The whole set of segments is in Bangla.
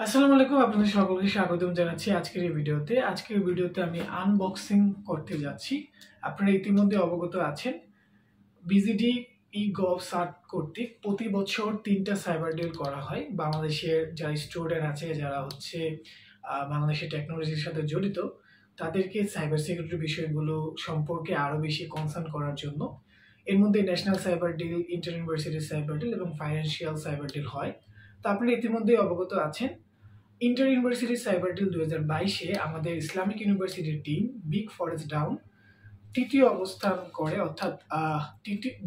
আসসালামু আলাইকুম, আপনাদের সকলকে স্বাগতম জানাচ্ছি আজকের এই ভিডিওতে। আজকের ভিডিওতে আমি আনবক্সিং করতে যাচ্ছি। আপনারা ইতিমধ্যে অবগত আছেন, বিজিডি e-Gov CIRT কর্তৃক প্রতি বছর 3টা সাইবার ডিল করা হয়। বাংলাদেশের যারা স্টুডেন্ট আছে, যারা হচ্ছে বাংলাদেশের টেকনোলজির সাথে জড়িত, তাদেরকে সাইবার সিকিউরিটি বিষয়গুলো সম্পর্কে আরও বেশি কনসার্ন করার জন্য এর মধ্যে national cyber drill, inter university cyber drill এবং ফাইন্যান্সিয়াল সাইবার ডিল হয়। তো আপনারা ইতিমধ্যে অবগত আছেন, ইন্টার ইউনিভার্সিটি সাইবার ডিল 2022-এ আমাদের ইসলামিক ইউনিভার্সিটির টিম বিগ ফরেস্ট ডাউন তৃতীয় অবস্থান করে, অর্থাৎ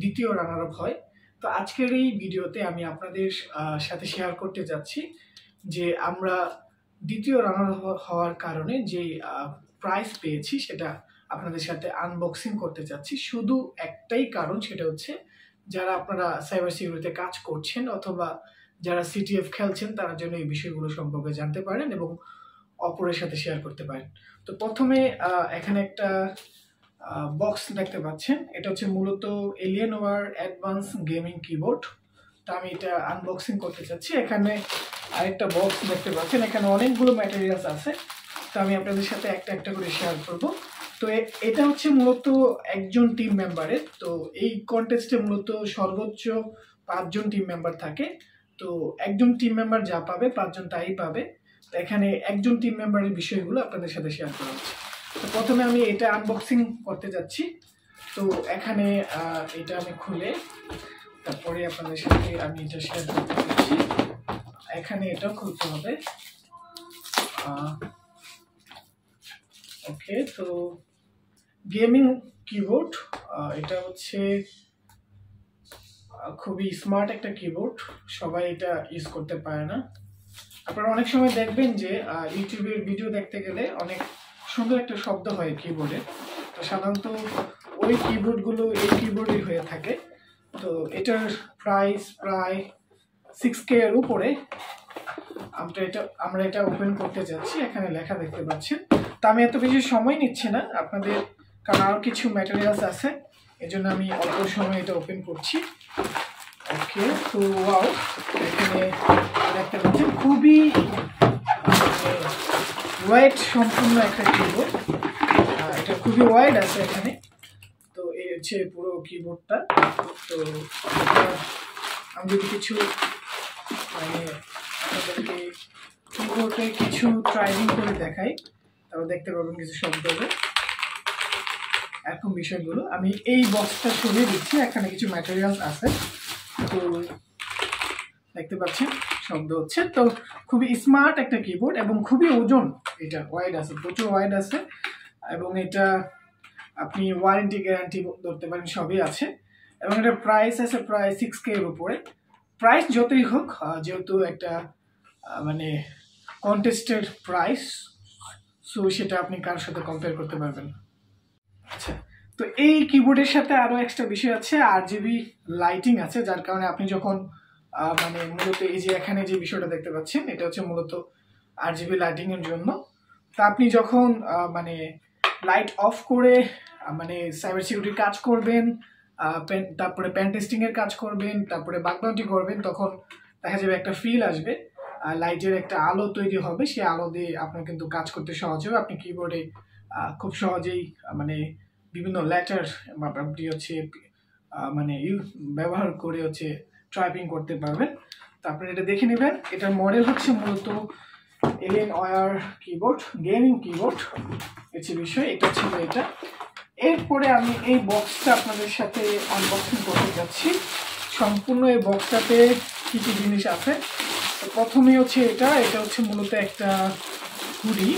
দ্বিতীয় রানার আপ হয়। তো আজকের এই ভিডিওতে আমি আপনাদের সাথে শেয়ার করতে যাচ্ছি যে আমরা দ্বিতীয় রানার হওয়ার কারণে যে প্রাইজ পেয়েছি সেটা আপনাদের সাথে আনবক্সিং করতে চাচ্ছি। শুধু একটাই কারণ, সেটা হচ্ছে যারা আপনারা সাইবার সিকিউরিটিতে কাজ করছেন অথবা যারা CTF খেলছেন, তারা যেন এই বিষয়গুলো সম্পর্কে জানতে পারেন এবং অপরের সাথে শেয়ার করতে পারেন। তো প্রথমে এখানে একটা বক্স দেখতে পাচ্ছেন, এটা হচ্ছে মূলত এলিয়েনওয়্যার অ্যাডভান্স গেমিং কিবোর্ড। তো আমি এটা আনবক্সিং করতে চাচ্ছি। এখানে আরেকটা বক্স দেখতে পাচ্ছেন, এখানে অনেকগুলো ম্যাটেরিয়ালস আছে। তো আমি আপনাদের সাথে একটা একটা করে শেয়ার করব। তো এটা হচ্ছে মূলত একজন টিম মেম্বারের। তো এই কন্টেস্টে মূলত সর্বোচ্চ 5 জন টিম মেম্বার থাকে। তো একজন টিম মেম্বার যা পাবে 5 জন তাই পাবে। তো এখানে একজন টিম মেম্বারের বিষয়গুলো আপনাদের সাথে শেয়ার করা হচ্ছে। তো প্রথমে আমি এটা আনবক্সিং করতে যাচ্ছি। তো এখানে এটা আমি খুলে তারপরে আপনাদের সাথে আমি এটা শেয়ার করতে যাচ্ছি। এখানে এটা খুলতে হবে। ওকে, তো গেমিং কিবোর্ড, এটা হচ্ছে খুবই স্মার্ট একটা কিবোর্ড, সবাই এটা ইউজ করতে পারে না। আপনারা অনেক সময় দেখবেন যে ইউটিউবের ভিডিও দেখতে গেলে অনেক সুন্দর একটা শব্দ হয় কিবোর্ডে। তো সাধারণত ওই কিবোর্ডগুলো এই কিবোর্ডই হয়ে থাকে। তো এটার প্রাইস প্রায় 6K এর উপরে। আমরা এটা ওপেন করতে যাচ্ছি। এখানে লেখা দেখতে পাচ্ছেন। তো আমি এত বেশি সময় নিচ্ছি না আপনাদের, কারণ আরও কিছু ম্যাটেরিয়ালস আছে, এজন্য আমি অল্প সময় এটা ওপেন করছি। ওকে, তো ওয়াও, এখানে দেখতে পাচ্ছেন খুবই ওয়াইড সম্পূর্ণ একটা কিবোর্ড। এটা খুবই ওয়াইড আছে এখানে। তো এই হচ্ছে পুরো কিবোর্ডটা। তো আমি যদি কিছু মানে আপনাদেরকে কিবোর্ডে কিছু ট্রাইভিং করে দেখাই, তারপর দেখতে পাবেন কিছু শব্দ হবে এরকম বিষয়গুলো। আমি এই বক্সটা সরিয়ে দিচ্ছি, এখানে কিছু ম্যাটেরিয়ালস আছে। তো দেখতে পাচ্ছেন শব্দ হচ্ছে। তো খুবই স্মার্ট একটা কিবোর্ড এবং খুবই ওজন, এটা ওয়াইড আছে, প্রচুর ওয়াইড আছে। এবং এটা আপনি ওয়ারেন্টি গ্যারান্টি ধরতে পারেন, সবই আছে। এবং এটা প্রাইস আছে প্রায় 6K এর উপরে। প্রাইস যতই হোক, যেহেতু একটা মানে কন্টেস্টেড প্রাইস, সো সেটা আপনি কার সাথে কম্পেয়ার করতে পারবেন। আচ্ছা, তো এই কিবোর্ডের সাথে আরো এক্সট্রা বিষয় আছে, RGB লাইটিং আছে, যার কারণে আপনি যখন মানে মূলত এই যে এখানে যে বিষয়টা দেখতে পাচ্ছেন, এটা হচ্ছে মূলত RGB লাইটিং এর জন্য। তা আপনি যখন মানে লাইট অফ করে মানে সাইবার সিকিউরিটির কাজ করবেন, তারপরে পেন টেস্টিং এর কাজ করবেন, তারপরে বাগ বাউন্টি করবেন, তখন দেখা যাবে একটা ফিল আসবে, লাইটের একটা আলো তৈরি হবে। সেই আলো দিয়ে আপনার কিন্তু কাজ করতে সহজ হবে। আপনি কিবোর্ডে খুব সহজেই মানে বিভিন্ন লেটার আপনি হচ্ছে মানে ব্যবহার করে হচ্ছে টাইপিং করতে পারবেন। তো আপনারা এটা দেখে নেবেন। এটার মডেল হচ্ছে মূলত এলিয়েনওয়্যার কিবোর্ড, গেমিং কিবোর্ড হচ্ছে বিষয়। এটা ছিল এটা। এরপরে আমি এই বক্সটা আপনাদের সাথে আনবক্সিং করতে যাচ্ছি। সম্পূর্ণ এই বক্সটাতে কী কী জিনিস আছে। তো প্রথমে হচ্ছে এটা হচ্ছে মূলত একটা হুডি,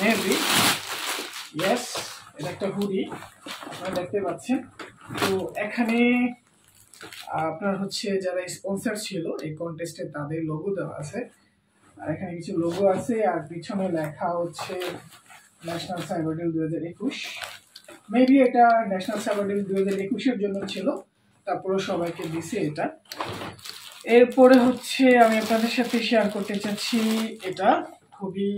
মেবি ইয়েস, এটা একটা হুডি আপনারা দেখতে পাচ্ছেন। তো এখানে আপনার হচ্ছে যারা স্পন্সর ছিল এই কন্টেস্টে, তাদের লোগো দেওয়া আছে। আর এখানে কিছু লোগো আছে, আর পিছনে লেখা হচ্ছে ন্যাশনাল সাইবার ডিল 2021। মেবি এটা ন্যাশনাল সাইবার ডিল 2021-এর জন্য ছিল, তারপরে সবাইকে দিছে এটা। এরপরে হচ্ছে আমি আপনাদের সাথে শেয়ার করতে চাচ্ছি, এটা খুবই,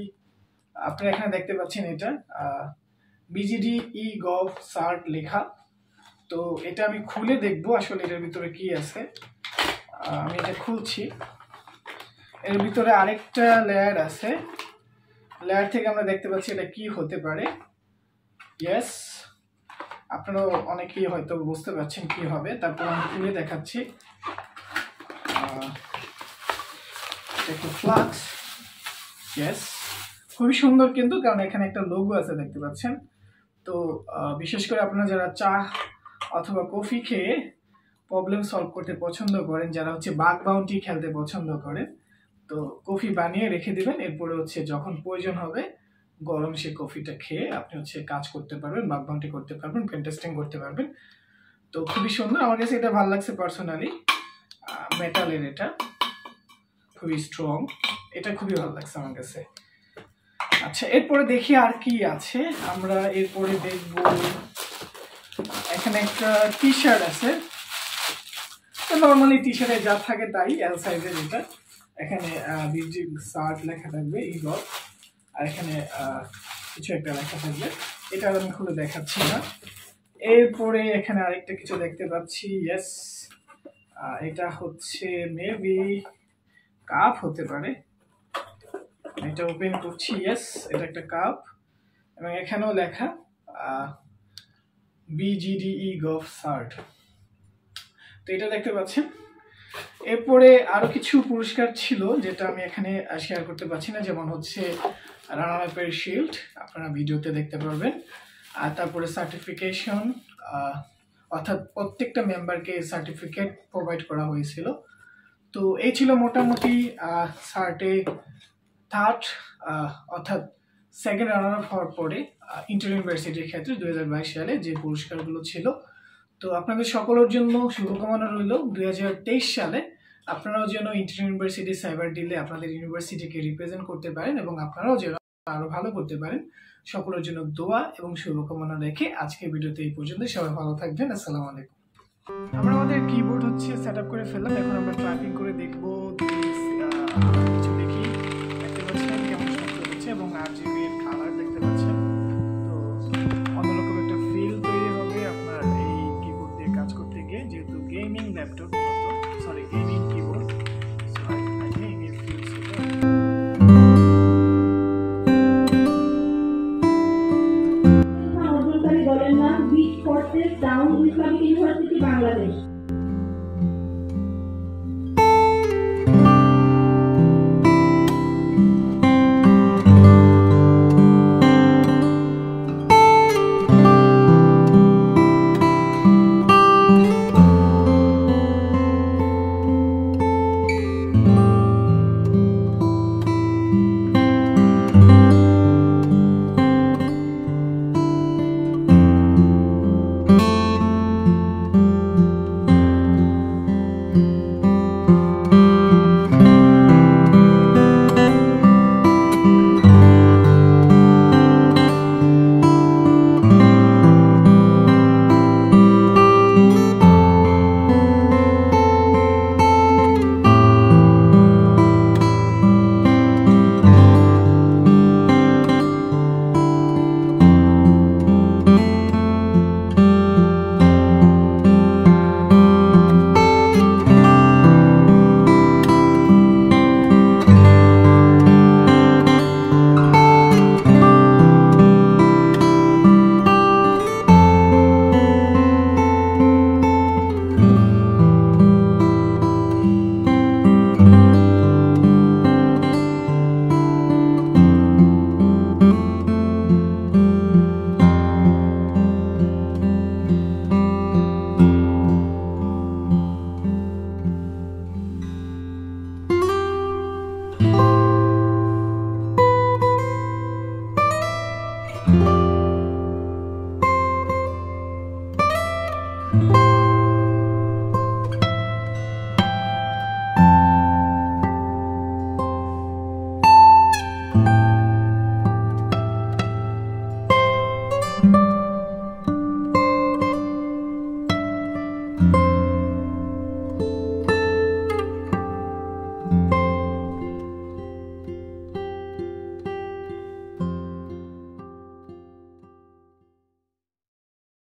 আপনারা এখানে দেখতে পাচ্ছেন এটা বিজিডি e-Gov CIRT লেখা। তো এটা আমি খুলে দেখবো আসলে এটার ভিতরে কি আছে। আমি এটা খুলছি। এর ভিতরে আরেকটা লেয়ার আছে, লেয়ার থেকে আমরা দেখতে পাচ্ছি এটা কি হতে পারে। ইয়েস, আপনারা অনেকেই হয়তো বুঝতে পারছেন কি হবে। তারপর আমি খুলে দেখাচ্ছি। একটু ফ্লাক্স, ইয়েস, খুবই সুন্দর কিন্তু, কারণ এখানে একটা লোগো আছে দেখতে পাচ্ছেন। তো বিশেষ করে আপনারা যারা চা অথবা কফি খেয়ে প্রবলেম সলভ করতে পছন্দ করেন, যারা হচ্ছে বাগ বাউন্টি খেলতে পছন্দ করেন, তো কফি বানিয়ে রেখে দিবেন। এরপরে হচ্ছে যখন প্রয়োজন হবে গরম সেই কফিটা খেয়ে আপনি হচ্ছে কাজ করতে পারবেন, বাগ বাউন্টি করতে পারবেন, পেন টেস্টিং করতে পারবেন। তো খুবই সুন্দর, আমার কাছে এটা ভালো লাগছে পার্সোনালি। মেটালের, এটা খুবই স্ট্রং, এটা খুবই ভালো লাগছে আমার কাছে। আচ্ছা, এরপরে দেখি আর কি আছে। আমরা এরপরে দেখব এখানে একটা টি শার্ট আছে। নর্মালি টি শার্টে যা থাকে তাই, এল সাইজের এটা। এখানে CIRT লেখা থাকবে, e-Gov, আর এখানে কিছু একটা লেখা থাকবে, এটা আমি খুলে দেখাচ্ছি না। এরপরে এখানে আরেকটা কিছু দেখতে পাচ্ছি, ইয়েস, এটা হচ্ছে মেবি কাপ হতে পারে। এটা ওপেন করছি, ইয়েস, এটা একটা কাপ, এবং এখানেও লেখা BGD e-Gov CIRT। তো এটা দেখতে পাচ্ছেন। এরপরে আরো কিছু পুরস্কার ছিল যেটা আমি এখানে শেয়ার করতে পারছি না, যেমন হচ্ছে রানার শিল্ড, আপনারা ভিডিওতে দেখতে পারবেন। আর তারপরে সার্টিফিকেশন, অর্থাৎ প্রত্যেকটা মেম্বারকে সার্টিফিকেট প্রোভাইড করা হয়েছিল। তো এই ছিল মোটামুটি সার্টে থার্ড অর্থাৎ সেকেন্ড রানার আপ হওয়ার পরে ইন্টার ইউনিভার্সিটির ক্ষেত্রে 2022 সালে যে পুরস্কারগুলো ছিল। তো আপনাদের সকলের জন্য শুভকামনা রইল 2023 সালে আপনারাও যেন ইন্টার ইউনিভার্সিটি সাইবার ডিলে আপনাদের ইউনিভার্সিটিকে রিপ্রেজেন্ট করতে পারেন এবং আপনারাও যেন আরো ভালো করতে পারেন। সকলের জন্য দোয়া এবং শুভকামনা রেখে আজকের ভিডিওতে এই পর্যন্ত। সবাই ভালো থাকবেন। আসসালামু আলাইকুম। আমরা আমাদের কিবোর্ড হচ্ছে সেট আপ করে ফেললাম। এখন আমরা টাইপিং করে দেখবো, কিছু দেখি। দেখতে পাচ্ছেন কেমন শব্দ হচ্ছে এবং RGB এর কালার দেখতে পাচ্ছেন। তো অন্যরকম একটা ফিল তৈরি হবে আপনার এই কিবোর্ড দিয়ে কাজ করতে গিয়ে, যেহেতু গেমিং ল্যাপটপ, গেমিং কিবোর্ড। দলের নাম bit forces down Islamic university Bangladesh.